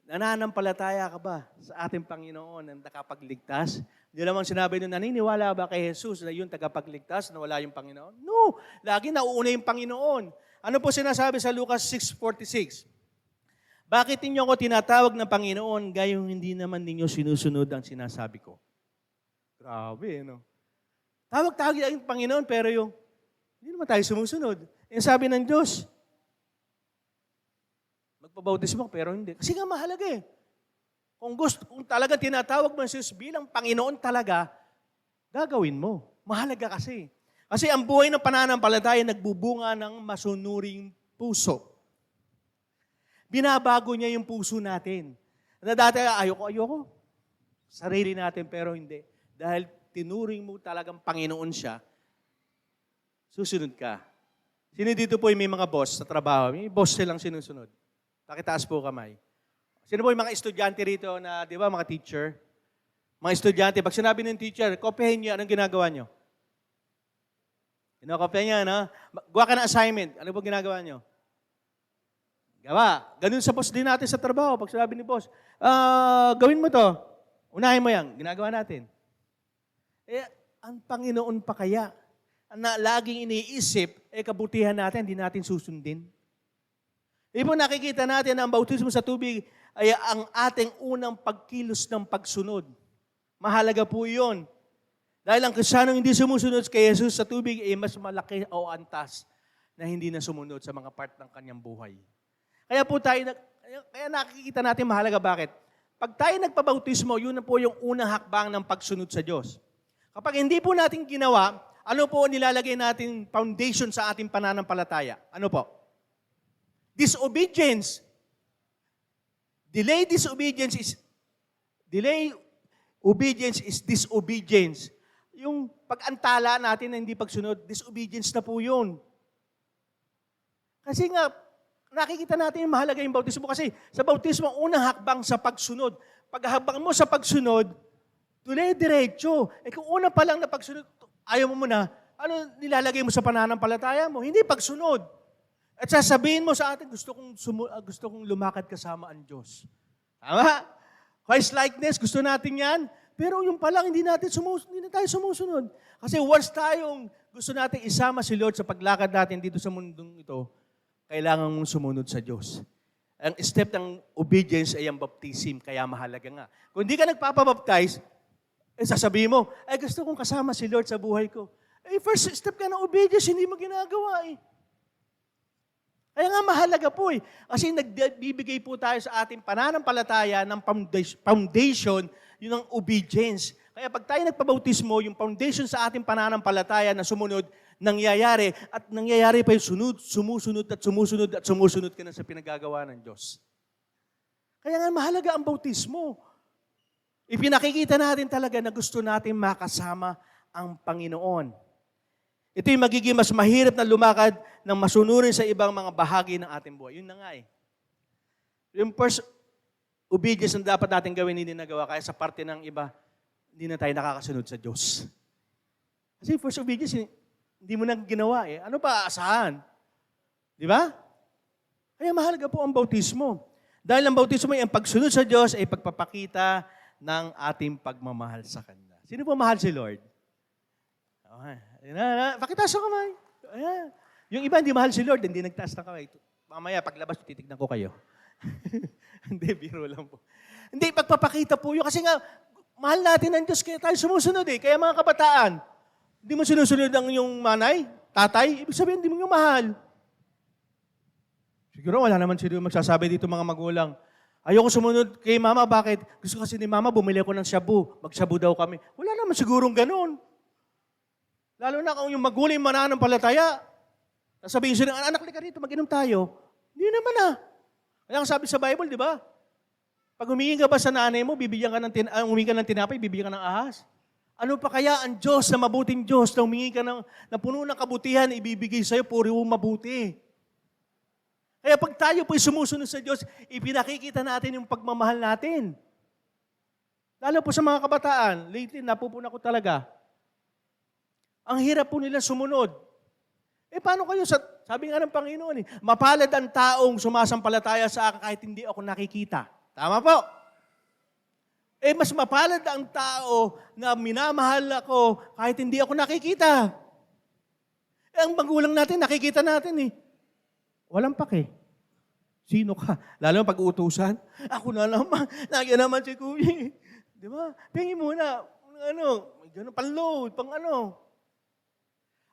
nananampalataya ka ba sa ating Panginoon na nakapagligtas? Hindi naman sinabi nung naniniwala ba kay Jesus na yung tagapagligtas na wala yung Panginoon? No! Lagi nauuna yung Panginoon. Ano po sinasabi sa Lucas 6:46? Bakit ninyo ako tinatawag na Panginoon gayong hindi naman ninyo sinusunod ang sinasabi ko? Grabe, no? Tawag-tawag yung Panginoon pero hindi naman tayo sumusunod. Yung sabi ng Diyos, magpabautismo pero hindi. Kasi nga mahalaga eh. Kung talaga tinatawag mo si Jesus bilang Panginoon talaga, gagawin mo. Mahalaga kasi. Kasi ang buhay ng pananampalataya nagbubunga ng masunuring puso. Binabago niya yung puso natin. Na dati, ayoko. Sarili natin pero hindi. Dahil tinuring mo talagang Panginoon siya, susunod ka. Sino dito po yung may mga boss sa trabaho? May boss silang sinusunod. Pakitaas po kamay. Sino po yung mga estudyante rito na, di ba, mga teacher? Mga estudyante, pag sinabi ng teacher, kopyahin niyo, anong ginagawa niyo? Kinokopya niya, no? Gawa ka ng assignment. Ano po ginagawa niyo? Gawa. Ganun sa boss din natin sa trabaho. Pag sinabi ni boss, gawin mo to. Unahin mo yan. Ginagawa natin. Eh, ang Panginoon pa kaya na laging iniisip, kabutihan natin, hindi natin susundin. Ibig nakikita natin na ang bautismo sa tubig ay ang ating unang pagkilos ng pagsunod. Mahalaga po yun. Dahil ang Kristiyanong hindi sumusunod kay Jesus sa tubig ay mas malaki o antas na hindi na sumunod sa mga part ng kanyang buhay. Kaya po tayo, kaya nakikita natin mahalaga bakit? Pag tayo nagpabautismo, yun na po yung unang hakbang ng pagsunod sa Diyos. Kapag hindi po natin ginawa, ano po nilalagay natin foundation sa ating pananampalataya? Ano po? Disobedience. Delay obedience is disobedience. Yung pag-antala natin na hindi pagsunod, disobedience na po yun. Kasi nga, nakikita natin yung mahalaga yung bautismo kasi sa bautismo, unang hakbang sa pagsunod. Paghabang mo sa pagsunod, tuloy-diretso. Kung una pa lang na pagsunod, ayaw mo muna, ano nilalagay mo sa pananampalataya mo? Hindi pagsunod. At sasabihin mo sa atin, gusto kong lumakad kasama ang Diyos. Tama? Christ-likeness, gusto natin yan. Pero yung palang, hindi na tayo sumusunod. Kasi once tayong gusto natin isama si Lord sa paglakad natin dito sa mundong ito, kailangan mong sumunod sa Diyos. Ang step ng obedience ay ang baptism, kaya mahalaga nga. Kung hindi ka nagpapabaptize, sasabihin mo, gusto kong kasama si Lord sa buhay ko. First step ka ng obedience, hindi mo ginagawa eh. Kaya nga mahalaga po eh. Kasi nagbibigay po tayo sa ating pananampalataya ng foundation, yun ang obedience. Kaya pag tayo nagpabautismo, yung foundation sa ating pananampalataya na sumunod, nangyayari pa yung sumusunod ka na sa pinagagawa ng Diyos. Kaya nga mahalaga ang bautismo. Ipinakikita natin talaga na gusto natin makasama ang Panginoon. Ito yung magiging mas mahirap na lumakad ng masunurin sa ibang mga bahagi ng ating buhay. Yun na nga eh. Yung first obedience na dapat natin gawin, hindi nagawa. Kaya sa parte ng iba, hindi na tayo nakakasunod sa Diyos. Kasi first obedience, hindi mo na ginawa eh. Ano pa aasahan? Di ba? Kaya mahalaga po ang bautismo. Dahil ang bautismo ay ang pagsunod sa Diyos ay pagpapakita ng ating pagmamahal sa Kanya. Sino po mahal si Lord? Pakitaas ang kamay. Ayan. Yung iba hindi mahal si Lord, hindi nagtaas ng kamay. Mamaya, paglabas, titignan ko kayo. Hindi, biro lang po. Hindi, pagpapakita po yun. Kasi nga, mahal natin ang Diyos, kaya tayo sumusunod eh. Kaya mga kabataan, hindi mo sinusunod ang yung manay, tatay, ibig sabihin, hindi mo yung mahal. Siguro wala naman sino magsasabi dito mga magulang, ayoko sumunod kay mama, bakit? Gusto kasi ni mama, bumili ako ng shabu. Mag-shabu daw kami. Wala naman sigurong ganun. Lalo na kung yung magulang mananampalataya, sabihin sila, anak, lika rito, mag-inom tayo. Hindi naman ah. Kaya ang sabi sa Bible, di ba? Pag humingi ka ba sa nanay mo, bibigyan ka humingi ka ng tinapay, bibigyan ka ng ahas. Ano pa kaya ang Diyos na mabuting Diyos na humingi ka na puno ng kabutihan, ibibigay sa'yo, puro mabuti. Kaya pag tayo po'y sumusunod sa Diyos, ipinakikita natin yung pagmamahal natin. Lalo po sa mga kabataan, lately, napupuna ko talaga. Ang hirap po nila sumunod. Paano kayo? Sabi nga ng Panginoon, mapalad ang taong sumasampalataya sa akin kahit hindi ako nakikita. Tama po. Mas mapalad ang tao na minamahal ako kahit hindi ako nakikita. Ang magulang natin, nakikita natin eh. Walang pake. Sino ka? Lalo pag-uutusan. Ako na naman. Nagyan naman si Kuya. Di ba? Tingin muna. May ganun, pang-load, pang-ano.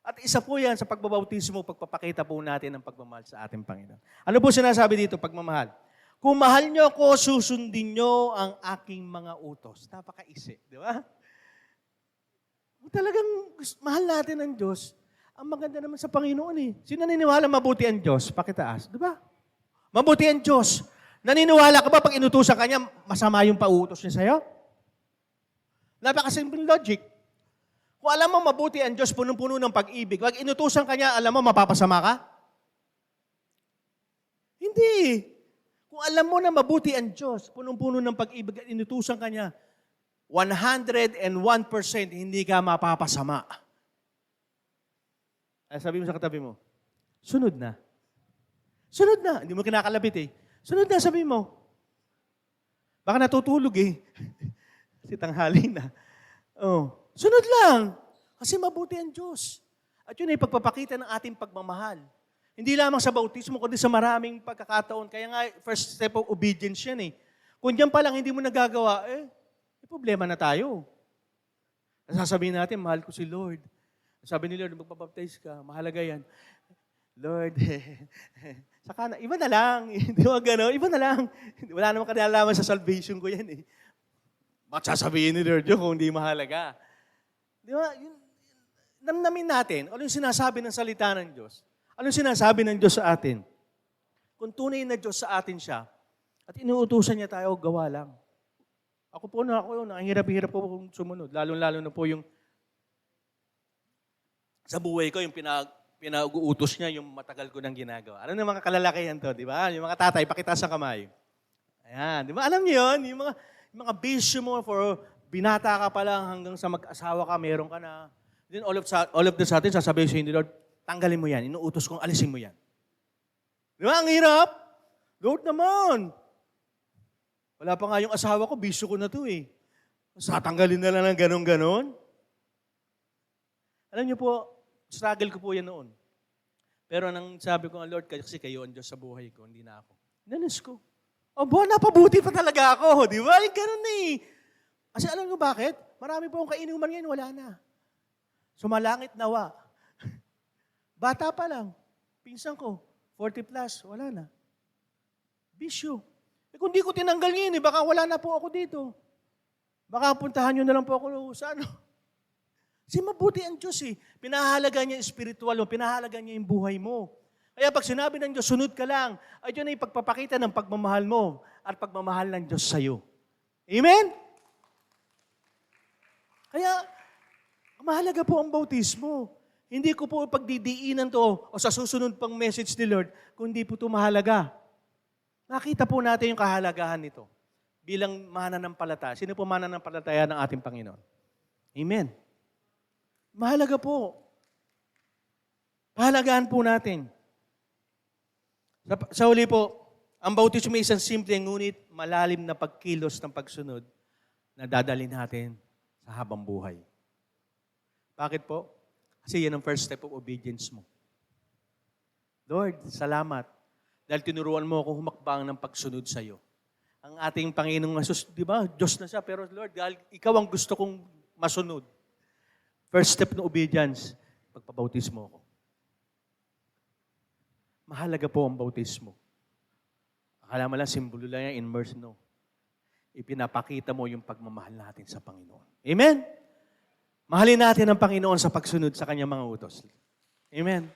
At isa po yan sa pagbabautismo, pagpapakita po natin ng pagmamahal sa ating Panginoon. Ano po sinasabi dito, pagmamahal? Kung mahal nyo ako, susundin nyo ang aking mga utos. Napakaisip, di ba? Kung talagang mahal natin ang Diyos, ang maganda naman sa Panginoon eh. Sino naniniwala mabuti ang Diyos? Pakitaas, di ba? Mabuti ang Diyos. Naniniwala ka ba pag inutusan ka niya, masama yung pautos niya sa'yo? Napakasimple logic. Kung alam mo mabuti ang Diyos, punong-puno ng pag-ibig, pag inutusan ka niya, alam mo mapapasama ka? Hindi. Kung alam mo na mabuti ang Diyos, punong-puno ng pag-ibig, at inutusan ka niya, 101% hindi ka mapapasama. Ay, sabi mo sa katabi mo, sunod na. Sunod na. Hindi mo kinakalabit eh. Sunod na, sabi mo. Baka natutulog eh. Kasi tanghali na. Sunod lang. Kasi mabuti ang Diyos. At yun ay pagpapakita ng ating pagmamahal. Hindi lamang sa bautismo, kundi sa maraming pagkakataon. Kaya nga, first step of obedience yan eh. Kung diyan pa lang hindi mo nagagawa, may problema na tayo. Sasabihin natin, mahal ko si Lord. Sabi ni Lord, magpapaptize ka, mahalaga yan. Lord, saka na, iba na lang. Di ba gano'n? Iba na lang. Wala namang kanilalaman sa salvation ko yan eh. Bakit sasabihin ni Lord yun kung hindi mahalaga? Di ba? Namnamin natin, ano yung sinasabi ng salita ng Diyos? Ano yung sinasabi ng Diyos sa atin? Kung tunay na Diyos sa atin siya, at inuutusan niya tayo, gawa lang. Ako ang hirap-hirap po kung sumunod. Lalo-lalo na po yung sa buhay ko, yung pinag-uutos niya, yung matagal ko nang ginagawa. Ano na mga kalalakihan to, di ba? Yung mga tatay, pakita sa kamay. Ayan, di ba? Alam niyo yun, yung mga bisyo mo for binata ka pa lang hanggang sa mag-asawa ka, meron ka na. Then all of the sudden, sasabihin sa ni Lord, tanggalin mo yan, inuutos kong alisin mo yan. Di ba? Ang hirap. Lord naman. Wala pa nga yung asawa ko, bisyo ko na to eh. Satanggalin na lang ng ganon-ganon. Alam niyo po, struggle ko po yan noon. Pero nang sabi ko, Lord, kasi kayo ang Diyos sa buhay ko, hindi na ako. Inalis ko. Napabuti pa talaga ako. Di ba? Ganun eh. Kasi alam niyo bakit? Marami po akong kainuman ngayon, wala na. Sumalangit nawa. Bata pa lang. Pinsan ko, 40 plus, wala na. Bisyo. Kung di ko tinanggal ngayon, baka wala na po ako dito. Baka puntahan nyo na lang po ako sa ano. Kasi mabuti ang Diyos eh. Pinahalaga niya yung spiritual mo, pinahalaga niya yung buhay mo. Kaya pag sinabi ng Diyos, sunod ka lang, ay yun ay pagpapakita ng pagmamahal mo at pagmamahal ng Diyos sa'yo. Amen? Kaya, mahalaga po ang bautismo. Hindi ko po pagdidiinan to o sa susunod pang message ni Lord kung hindi po ito mahalaga. Nakita po natin yung kahalagahan nito bilang mananampalataya. Sino po mananampalataya ng ating Panginoon? Amen. Mahalaga po. Pahalagaan po natin. Sa huli po, ang bautismo ay isang simple ngunit malalim na pagkilos ng pagsunod na dadalhin natin sa habang buhay. Bakit po? Kasi yan ang first step of obedience mo. Lord, salamat. Dahil tinuruan mo ako humakbang ng pagsunod sa iyo. Ang ating Panginoong Jesus, di ba? Diyos na siya, pero Lord, dahil ikaw ang gusto kong masunod. First step ng obedience, pagpabautismo ako. Mahalaga po ang bautismo. Akala mo lang, simbolo lang yan, immerse, no. Ipinapakita mo yung pagmamahal natin sa Panginoon. Amen? Mahalin natin ang Panginoon sa pagsunod sa kanyang mga utos. Amen?